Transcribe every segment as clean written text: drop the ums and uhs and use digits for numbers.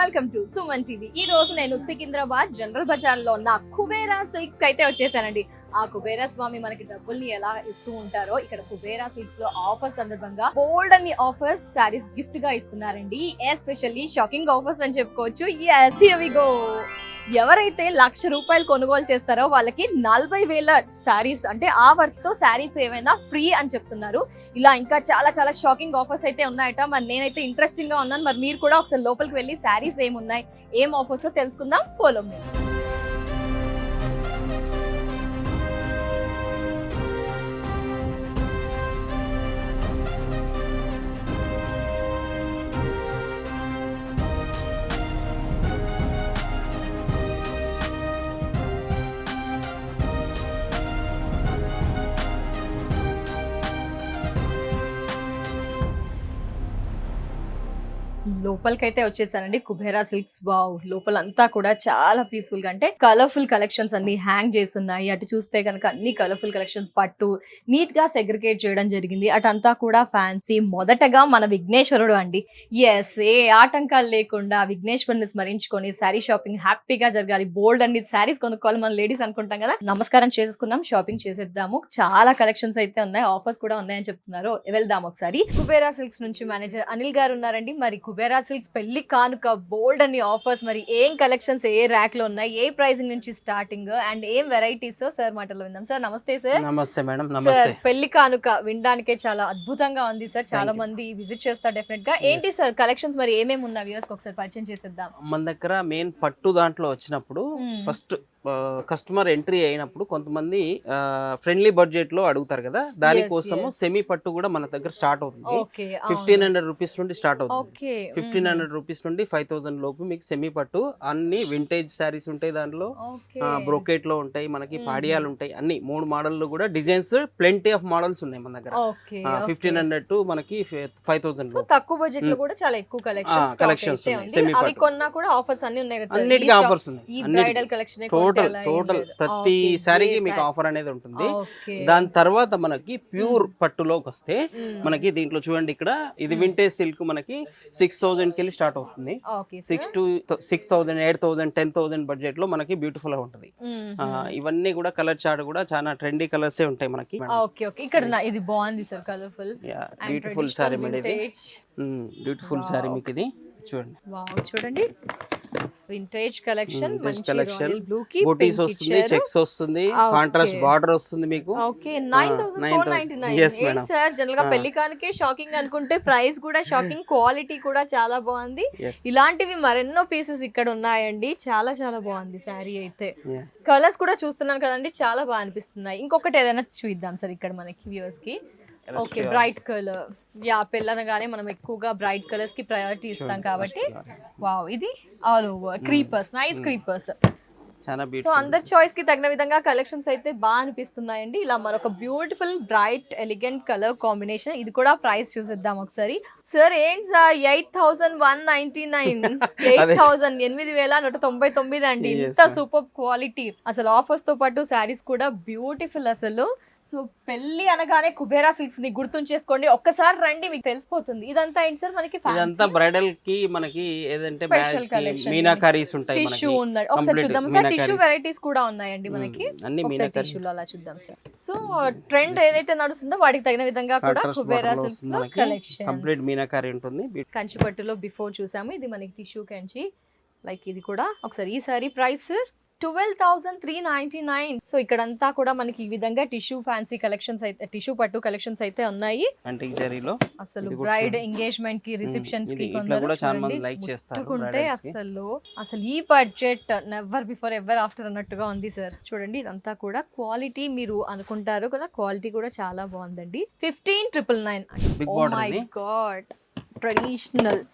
Welcome to Suman TV. ఈ రోజు నేను సికింద్రాబాద్ జనరల్ బజార్ లో ఉన్న కుబేరా సిల్క్స్ కి అయితే వచ్చేసానండి. ఆ కుబేరా స్వామి మనకి డబ్బుల్ని ఎలా ఇస్తూ ఉంటారో ఇక్కడ కుబేరా సిల్క్స్ లో ఆఫర్స్ సందర్భంగా బోల్డ్ అన్ని ఆఫర్స్ సారీస్ గిఫ్ట్ గా ఇస్తున్నారండి. ఎస్పెషల్లీ షాకింగ్ ఆఫర్స్ అని చెప్పుకోవచ్చు. yes here we go. ఎవరైతే ₹1,00,000 కొనుగోలు చేస్తారో వాళ్ళకి 40,000 శారీస్ అంటే ఆ వర్త్ తో శారీస్ ఏమైనా ఫ్రీ అని చెప్తున్నారు. ఇలా ఇంకా చాలా చాలా షాకింగ్ ఆఫర్స్ అయితే ఉన్నాయట. మరి నేనైతే ఇంట్రెస్టింగ్ గా ఉన్నాను. మరి మీరు కూడా ఒకసారి లోపలికి వెళ్ళి శారీస్ ఏమున్నాయి, ఏం ఆఫర్స్ తెలుసుకుందాం. Follow me. లోపలికైతే వచ్చేసానండి. కుబేరా సిల్క్స్. వావ్, లోపలంతా కూడా చాలా పీస్ఫుల్ గా అంటే కలర్ఫుల్ కలెక్షన్స్ అన్ని హ్యాంగ్ చేసి ఉన్నాయి. అటు చూస్తే కనుక అన్ని కలర్ఫుల్ కలెక్షన్స్ పట్టు నీట్ గా సెగ్రిగేట్ చేయడం జరిగింది. అటంతా కూడా ఫ్యాన్సీ. మొదటగా మన విఘ్నేశ్వరుడు అండి. ఎస్, ఏ ఆటంకాలు లేకుండా విఘ్నేశ్వరుని స్మరించుకొని శారీ షాపింగ్ హ్యాపీగా జరగాలి. బోల్డ్ అన్ని శారీస్ కొనుక్కోవాలి మన లేడీస్ అనుకుంటాం కదా. నమస్కారం చేసుకున్నాం, షాపింగ్ చేసేద్దాము. చాలా కలెక్షన్స్ అయితే ఉన్నాయి, ఆఫర్స్ కూడా ఉన్నాయని చెప్తున్నారు. వెళ్దాం ఒకసారి. కుబేరా సిల్క్స్ నుంచి మేనేజర్ అనిల్ గారు ఉన్నారండి. మరి కుబేరా సిల్క్స్ పెళ్లి కానుక బోల్డ్ అన్ని ఆఫర్స్, మరి ఏం కలెక్షన్స్ ఏ ర్యాక్ లో ఉన్నాయి, ఏ ప్రైసింగ్ నుంచి స్టార్టింగ్ అండ్ ఏం వెరైటీస్ సార్ మాటల్లో విందాం. సార్ నమస్తే. సార్ నమస్తే మేడం. నమస్తే. పెళ్లి కానుక వినడానికే చాలా అద్భుతంగా ఉంది సార్. చాలా మంది విజిట్ చేస్తారు డెఫినెట్ గా. ఏంటి సార్ కలెక్షన్స్, మరి ఏమేమి ఉన్నాయి వ్యూవర్స్ కి ఒకసారి పరిచయం చేసేద్దాం. మన దగ్గర మెయిన్ పట్టు దాంట్లో వచ్చినప్పుడు ఫస్ట్ కస్టమర్ ఎంట్రీ అయినప్పుడు కొంతమంది ఫ్రెండ్లీ బడ్జెట్ లో అడుగుతారు కదా, దానికోసము సెమీ పట్టు కూడా మన దగ్గర స్టార్ట్ అవుతుంది. 1,500 రూపీస్ నుండి స్టార్ట్ అవుతుంది. 1,500 రూపీస్ నుండి 5,000 లోపు మీకు సెమీ పట్టు అన్ని వింటేజ్ శారీస్ ఉంటాయి. దాంట్లో బ్రోకెట్ లో ఉంటాయి, మనకి పాడియాలు ఉంటాయి. అన్ని 3 మోడల్ కూడా డిజైన్స్ ప్లెంటీ ఆఫ్ మోడల్స్ ఉన్నాయి మన దగ్గర. 1,500 టు మనకి 5,000 తక్కువ బడ్జెట్ లో కూడా చాలా ఎక్కువ కలెక్షన్స్ సెమీ అవి కొన్నా కూడా ఆఫర్స్ అన్ని ఉన్నాయి కదా. అన్నిటికీ ఆఫర్స్ ఉన్నాయి. ఈ బ్రైడల్ కలెక్షన్ టోటల్ ప్రతి సారీకి మీకు ఆఫర్ అనేది ఉంటుంది. దాని తర్వాత మనకి ప్యూర్ పట్టులోకి వస్తే మనకి దీంట్లో చూడండి, ఇక్కడ ఇది వింటేజ్ సిల్క్ మనకి 6,000 కి స్టార్ట్ అవుతుంది. 6,000, 8,000, 10,000 బడ్జెట్ లో మనకి బ్యూటిఫుల్ గా ఉంటుంది. ఇవన్నీ కూడా కలర్ చార్ట్ కూడా చాలా ట్రెండీ కలర్స్ ఏ ఉంటాయి మనకి. ఇక్కడ ఇది బాగుంది sir, colourful beautiful sorry madam. ఇది బ్యూటిఫుల్ సారీ మీకు. ఇది చూడండి, చూడండి వింటేజ్ కలెక్షన్. బూటీస్ వస్తుంది, చెక్స్ వస్తుంది, కాంట్రాస్ట్ బార్డర్ వస్తుంది మీకు. ఓకే, 9,499. సార్ జనరల్ గా పెళ్లి కానుకే షాకింగ్ అనుకుంటే ప్రైస్ కూడా షాకింగ్, క్వాలిటీ కూడా చాలా బాగుంది. ఇలాంటివి మరెన్నో పీసెస్ ఇక్కడ ఉన్నాయండి. చాలా చాలా బాగుంది శారీ అయితే. కలర్స్ కూడా చూస్తున్నాను కదండి, చాలా బాగా అనిపిస్తున్నాయి. ఇంకొకటి ఏదైనా చూద్దాం సార్ ఇక్కడ మనకి వ్యూవర్స్ కి. Okay, bright colour. పెళ్ళనగానే మనం ఎక్కువగా బ్రైట్ కలర్స్ కి ప్రయారిటీ ఇస్తాం కాబట్టి. వావ్, ఇది all over creepers, nice creepers. So అందరి చాయిస్ కి తగిన విధంగా కలెక్షన్స్ అయితే బాగా అనిపిస్తున్నాయండి. ఇలా మరొక beautiful bright elegant colour combination. ఇది కూడా ప్రైస్ చూసేద్దాం ఒకసారి. సార్ ఏంటి సార్, 8,199, 8,199 అండి. ఇంత సూపర్ క్వాలిటీ. అసలు ఆఫర్స్ తో పాటు శారీస్ కూడా బ్యూటిఫుల్ అసలు. సో పెళ్లి అనగానే కుబేరా సిల్క్స్ ని గుర్తుంచేసుకోండి, ఒక్కసారి రండి మీకు తెలిసిపోతుంది. ఇదంతా ఏంటి సార్ మనకి? ఇదంతా బ్రైడల్ కి మనకి ఏదంటే మీనాకారీస్ ఉంటాయి. టిష్యూ ఉన్నాయి, ఒకసారి చూద్దాం సార్. టిష్యూ వెరైటీస్ కూడా ఉన్నాయండి మనకి. టిష్యూలో అలా చూద్దాం సార్. సో ట్రెండ్ ఏదైతే నడుస్తుందో వాటికి తగిన విధంగా కూడా కుబేరా సిల్క్స్ లో కలెక్షన్ కంప్లీట్ మీనాకారి ఉంటుంది. కంచి పట్టులో బిఫోర్ చూసాము, ఇది మనకి టిష్యూ కంచి. లైక్ ఇది కూడా ఒకసారి. ఈ సారీ ప్రైస్ 12,399. సో ఇక్కడంతా కూడా మనకి ఈ విధంగా టిష్యూ ఫ్యాన్సీ కలెక్షన్స్ అయితే, టిష్యూ పట్టు కలెక్షన్స్ అయితే ఉన్నాయి. అసలు బ్రైడ్ ఎంగేజ్మెంట్ కి, రిసెప్షన్స్ కి ముట్టుకుంటే అసలు ఈ budget never before ever after అన్నట్టుగా ఉంది సార్. చూడండి, ఇదంతా కూడా క్వాలిటీ మీరు అనుకుంటారు కదా, క్వాలిటీ కూడా చాలా బాగుందండి. 15,999. Oh my god, traditional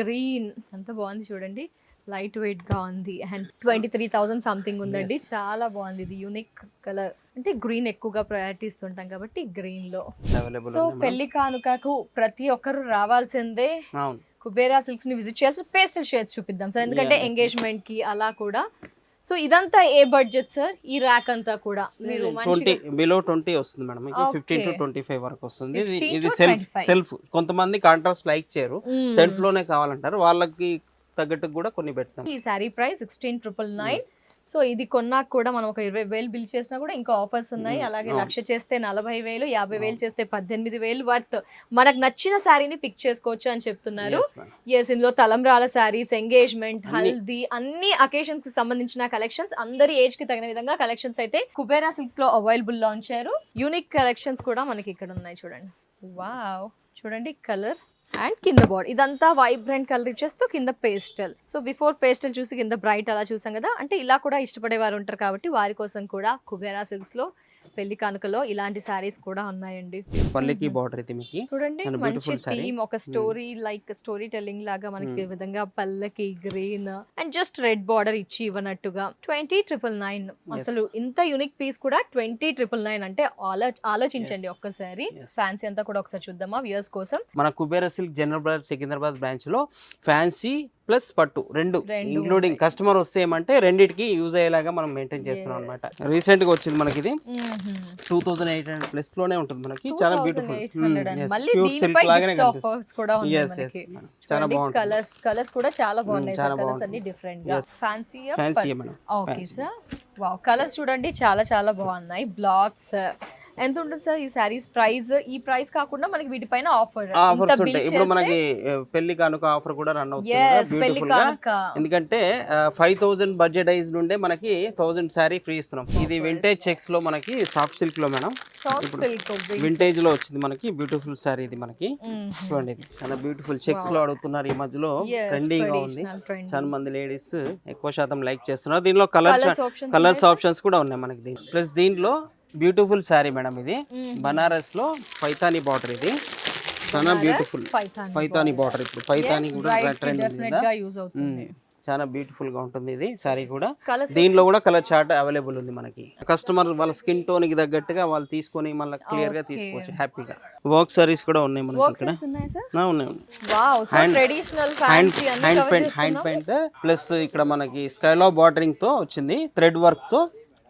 green ఎంత బాగుంది చూడండి. లైట్ వెయిట్ గా ఉంది అండ్ 23,000 సంథింగ్ ఉందండి. చాలా బాగుంది. ఇది యూనిక్ కలర్. అంటే గ్రీన్ ఎక్కువగా ప్రయారిటీ ఇస్తుంటాం కాబట్టి గ్రీన్ లో. సో పెళ్లి కానుకకు ప్రతి ఒక్కరు రావాల్సిందే. కుబేరా సిల్క్స్ ని విజిట్ చేయాల్సి. పేస్టల్ షేడ్స్ చూపిద్దాం సార్, ఎందుకంటే ఎంగేజ్మెంట్ కి అలా కూడా. సో ఇదంతా ఏ బడ్జెట్ సార్? ఈ ర్యాక్ అంతా కూడా మీరు 20 బిలో 20 వస్తుంది మేడం. 15 to 25 వరకు వస్తుంది. ఇది సెల్ఫ్. కొంతమంది కాంట్రాస్ట్ లైక్ చేయరు, సెల్ఫ్ లోనే కావాలంటారు. వాళ్ళకి తగ్గట్టు కూడా కొన్ని పెడతాం. ఈ శారీ ప్రైస్ 16,999. సో ఇది కొన్నాక కూడా మనం ఒక 20,000 బిల్ చేసినా కూడా ఇంకా ఆఫర్స్ ఉన్నాయి. అలాగే 1,00,000 చేస్తే 40,000, 50,000 చేస్తే 18,000 వర్త్ మనకు నచ్చిన శారీని పిక్ చేసుకోవచ్చు అని చెప్తున్నారు. ఎస్, ఇందులో తలంబ్రాల శారీస్, ఎంగేజ్మెంట్, హల్దీ అన్ని అకేషన్స్ కి సంబంధించిన కలెక్షన్స్, అందరి ఏజ్ కి తగిన విధంగా కలెక్షన్స్ అయితే కుబేరా సిల్క్స్ లో అవైలబుల్ లో ఉంచారు. యూనిక్ కలెక్షన్స్ కూడా మనకి ఇక్కడ ఉన్నాయి చూడండి. వావ్, చూడండి కలర్ అండ్ కింద బార్డర్ ఇదంతా వైబ్రెంట్ కలర్ ఇచ్చేస్తూ కింద పేస్టల్. సో బిఫోర్ పేస్టల్ చూసి కింద బ్రైట్ అలా చూసాం కదా, అంటే ఇలా కూడా ఇష్టపడే వారు ఉంటారు కాబట్టి వారి కోసం కూడా కుబేరా సిల్క్స్ లో పెళ్లి కానుకలో ఇలాంటి సారీస్ కూడా ఉన్నాయండి. పల్లకి బార్డర్ ఇది మీకు చూడండి, మంచి థీమ్, ఒక స్టోరీ లైక్ స్టోరీ టెల్లింగ్ లాగా మనకి ఈ విధంగా పల్లకి green and just red border ఇచ్చి ఇవ్వనట్టుగా 20,999. అసలు ఇంత యూనిక్ పీస్ కూడా 20,999 అంటే ఆలోచించండి ఒక్కసారి. ఫ్యాన్సీ అంతా కూడా ఒకసారి చూద్దామా వ్యూయర్స్ కోసం. మన Kubera silk general brother Secunderabad branch లో ఫ్యాన్సీ ప్లస్ పట్టు రెండు ఇంక్లూడింగ్ కస్టమర్ వస్తే ఏమంటే రెండిటికి యూజ్ అయ్యేలాగా మనం మెయింటైన్ చేస్తున్నాం అనమాట. రీసెంట్ గా వచ్చింది మనకి ఇది 2,800 ప్లస్ లోనే ఉంటుంది మనకి. చాలా బ్యూటిఫుల్ ప్యూర్ సిల్క్ లాగానే కనిపిస్తుంది. చాలా బాగుంటుంది. కలర్స్ కూడా చాలా బాగున్నాయి. కలర్స్ అన్ని డిఫరెంట్ గా fancy madam. Okay sir, wow, colours చూడండి చాలా చాలా బాగున్నాయి. బ్లాక్స్ ఎంత ఉంటుంది సార్ ఈ సారీస్ ప్రైస్? ఈ ప్రైస్ కాకుండా మనకి వీటిపైన ఆఫర్స్ ఉంటాయి. ఇప్పుడు మనకి పెళ్లి కానుక ఆఫర్ కూడా రన్ అవుతుంది బ్యూటిఫుల్ గా. ఎందుకంటే 5,000 బడ్జెటైజ్ నుండే మనకి 1,000 సారీ ఫ్రీ ఇస్తున్నాం. ఇది వింటేజ్ చెక్స్ లో మనకి సాఫ్ట్ సిల్క్ లో మేడం, వింటేజ్ లో వచ్చింది మనకి బ్యూటిఫుల్ సారీ. ఇది మనకి చూడండి, ఇది చాలా బ్యూటిఫుల్ చెక్స్ లో అడుగుతున్నారు ఈ మధ్యలో, ట్రెండింగ్ గా ఉంది. చాలా మంది లేడీస్ ఎక్కువ శాతం లైక్ చేస్తున్నారు. దీనిలో కలర్స్ ఆప్షన్స్ కూడా ఉన్నాయి మనకి. ప్లస్ దీంట్లో బ్యూటిఫుల్ శారీ మేడం, ఇది బనారస్ లో పైతానీ బార్డర్. ఇది చాలా బ్యూటిఫుల్ పైతానీ బార్డర్. ఇప్పుడు పైతానీ కూడా ట్రెండ్ ఉంది, చాలా బ్యూటిఫుల్ గా ఉంటుంది ఇది శారీ కూడా. దీనిలో కూడా కలర్ చార్ట్ అవైలబుల్ ఉంది మనకి. కస్టమర్ వాళ్ళ స్కిన్ టోన్ కి తగ్గట్టుగా వాళ్ళు తీసుకొని మళ్ళీ క్లియర్ గా తీసుకోవచ్చు హ్యాపీగా. వర్క్ సారీస్ కూడా ఉన్నాయి మనకి ఇక్కడ. హ్యాండ్ పెయింట్ ప్లస్ ఇక్కడ మనకి స్కైలా బార్డరింగ్ తో వచ్చింది, థ్రెడ్ వర్క్ తో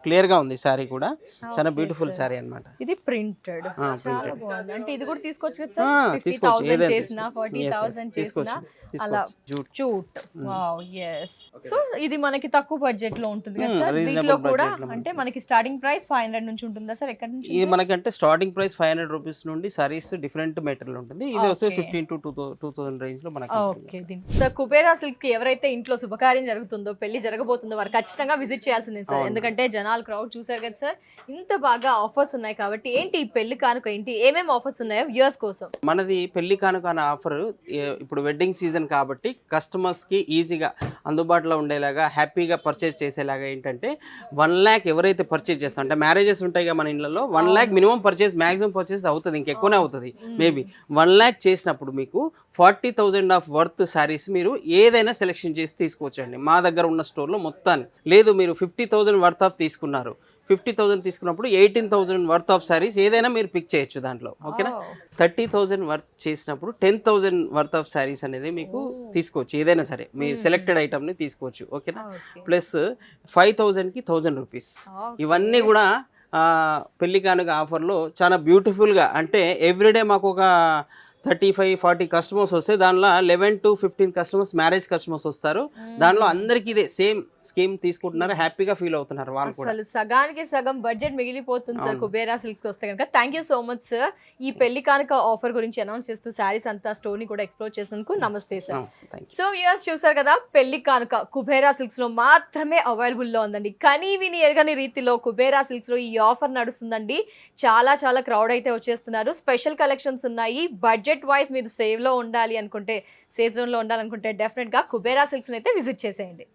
క్లియర్ గా ఉంది సారీ కూడా. చాలా బ్యూటిఫుల్ సారీ అన్నమాట. ఇది ప్రింటెడ్ చాలా బాగుంది. అంటే ఇది కూడా తీసుకోవచ్చు కదా సార్, 50,000 చేసినా 40,000 చేసినా అలా జూట్. Wow, yes. సో ఇది మనకి తక్కువ బడ్జెట్ లో ఉంటుంది కదా సార్. దీంట్లో కూడా అంటే మనకి స్టార్టింగ్ ప్రైస్ 500 నుంచి ఉంటుందా సార్? ఎక్కడ నుంచి? ఇది మనకి అంటే స్టార్టింగ్ ప్రైస్ 500 రూపీస్ నుండి సారీస్ డిఫరెంట్ మెటీరియల్ ఉంటుంది. ఇది వస్తే 15 to 2,000 రేంజ్ లో మనకి. ఓకే. సార్ కుబేరా సిల్క్స్ కి ఎవరైతే ఇంట్లో శుభకార్యం జరుగుతుందో, పెళ్లి జరగబోతుందో వారు ఖచ్చితంగా విజిట్ చేయాల్సిందే సార్. ఎందుకంటే జనాలు క్రౌడ్ చూసారు కదా సార్, ఇంత బాగా ఆఫర్స్ ఉన్నాయి కాబట్టి. ఏంటి ఈ పెళ్లి కానుక, ఏంటి ఏమేమి ఆఫర్స్ ఉన్నాయో వ్యూయర్స్ కోసం? మనది పెళ్లి కానుక అనే ఆఫర్ ఇప్పుడు వెడ్డింగ్ సీజన్ కాబట్టి కస్టమర్స్ కి ఈజీగా అందుబాటులో ఉండేలాగా, హ్యాపీగా పర్చేజ్ చేసేలాగా ఏంటంటే 1 lakh ఎవరైతే పర్చేజ్ చేస్తాం, అంటే మ్యారేజెస్ ఉంటాయి కదా మన ఇళ్ళలో, 1 lakh minimum purchase, maximum purchase అవుతుంది, ఇంకెక్కువనే అవుతుంది మేబీ. 1 lakh చేసినప్పుడు మీకు 40,000 ఆఫ్ వర్త్ శారీస్ మీరు ఏదైనా సెలెక్షన్ చేసి తీసుకోవచ్చండి మా దగ్గర ఉన్న స్టోర్లో మొత్తాన్ని. లేదు మీరు 50,000 వర్త్ ఆఫ్ తీసుకున్నారు, 50,000 తీసుకున్నప్పుడు 18,000 వర్త్ ఆఫ్ సారీస్ ఏదైనా మీరు పిక్ చేయొచ్చు దాంట్లో. ఓకేనా? 30,000 వర్త్ చేసినప్పుడు 10,000 వర్త్ ఆఫ్ సారీస్ అనేది మీకు తీసుకోవచ్చు, ఏదైనా సరే మీ సెలెక్టెడ్ ఐటమ్ని తీసుకోవచ్చు. ఓకేనా? ప్లస్ 5,000కి 1,000 రూపీస్. ఇవన్నీ కూడా పెళ్లి కానుక ఆఫర్లో చాలా బ్యూటిఫుల్గా, అంటే ఎవ్రీడే మాకు ఒక 35-40 కస్టమర్స్ వస్తే దానిలో 11 to 15 కస్టమర్స్ మ్యారేజ్ కస్టమర్స్ వస్తారు. దానిలో అందరికి ఇదే సేమ్ స్కీమ్ తీసుకుంటున్నారు, హ్యాపీగా ఫీల్ అవుతున్నారు వాళ్ళు కూడా. అసలు సగానికి సగం బడ్జెట్ మిగిలిపోతుంది సార్ కుబేరా సిల్క్స్ కి వస్తే కనుక. Thank you so much sir ఈ పెళ్లి కానుక ఆఫర్ గురించి అనౌన్స్ చేస్తూ శారీస్ అంతా స్టోర్ ని కూడా ఎక్స్ప్లోర్ చేసినందుకు. నమస్తే సార్. సో వ్యూయర్స్ చూసారు కదా, పెళ్లి కానుక కుబేరా సిల్క్స్ లో మాత్రమే అవైలబుల్ లో ఉందండి. కానీ విని ఎరగని రీతిలో కుబేరా సిల్క్స్ లో ఈ ఆఫర్ నడుస్తుందండి. చాలా చాలా క్రౌడ్ అయితే వచ్చేస్తున్నారు. స్పెషల్ కలెక్షన్స్ ఉన్నాయి. బడ్జెట్ వైజ్ మీరు సేవ్ లో ఉండాలి అనుకుంటే, సేఫ్ జోన్ లో ఉండాలనుకుంటే డెఫినెట్ గా కుబేరా సిల్క్స్ అయితే విజిట్ చేసేయండి.